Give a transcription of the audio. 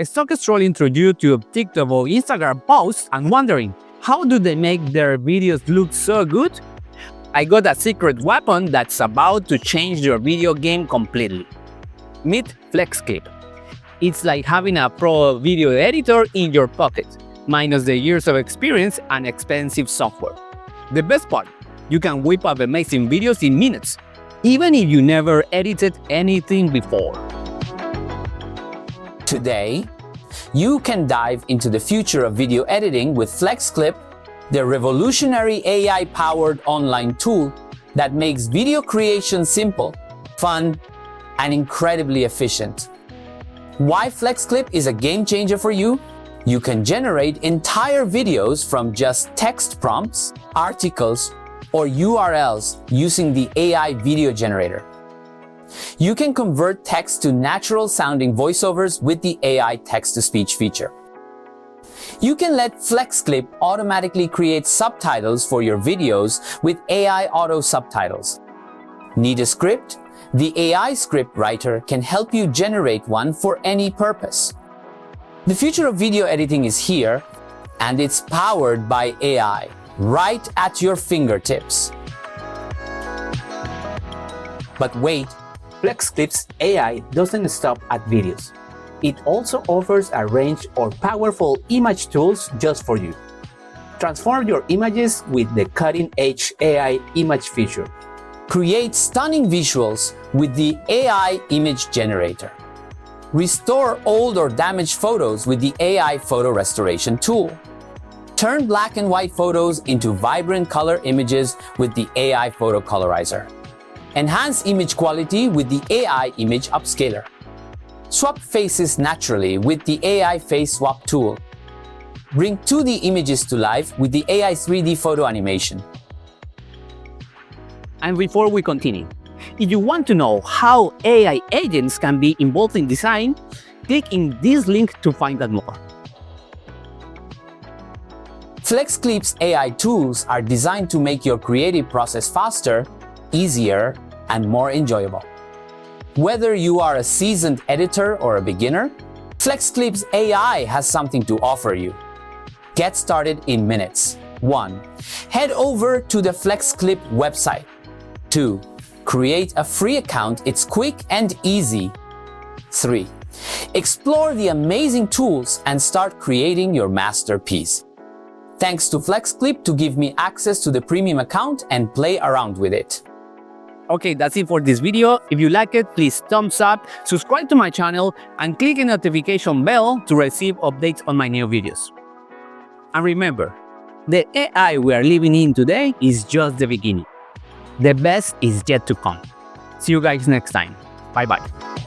Stuck scrolling through YouTube, TikTok, or Instagram posts and wondering, how do they make their videos look so good? I got a secret weapon that's about to change your video game completely. Meet Flexclip. It's like having a pro video editor in your pocket, minus the years of experience and expensive software. The best part, you can whip up amazing videos in minutes, even if you never edited anything before. Today, you can dive into the future of video editing with Flexclip, the revolutionary AI-powered online tool that makes video creation simple, fun, and incredibly efficient. Why Flexclip is a game changer for you? You can generate entire videos from just text prompts, articles, or URLs using the AI video generator. You can convert text to natural-sounding voiceovers with the AI text-to-speech feature. You can let Flexclip automatically create subtitles for your videos with AI auto subtitles. Need a script? The AI script writer can help you generate one for any purpose. The future of video editing is here, and it's powered by AI, right at your fingertips. But wait, Flexclip's AI doesn't stop at videos. It also offers a range of powerful image tools just for you. Transform your images with the cutting-edge AI image feature. Create stunning visuals with the AI image generator. Restore old or damaged photos with the AI photo restoration tool. Turn black and white photos into vibrant color images with the AI photo colorizer. Enhance image quality with the AI image upscaler. Swap faces naturally with the AI face swap tool. Bring 2D images to life with the AI 3D photo animation. And before we continue, if you want to know how AI agents can be involved in design, click in this link to find out more. Flexclip's AI tools are designed to make your creative process faster, easier, and more enjoyable. Whether you are a seasoned editor or a beginner, Flexclip's AI has something to offer you. Get started in minutes. 1. Head over to the Flexclip website. 2. Create a free account. It's quick and easy. 3. Explore the amazing tools and start creating your masterpiece. Thanks to Flexclip to give me access to the premium account and play around with it. Okay, that's it for this video. If you like it, please thumbs up, subscribe to my channel, and click the notification bell to receive updates on my new videos. And remember, the AI we are living in today is just the beginning. The best is yet to come. See you guys next time. Bye-bye.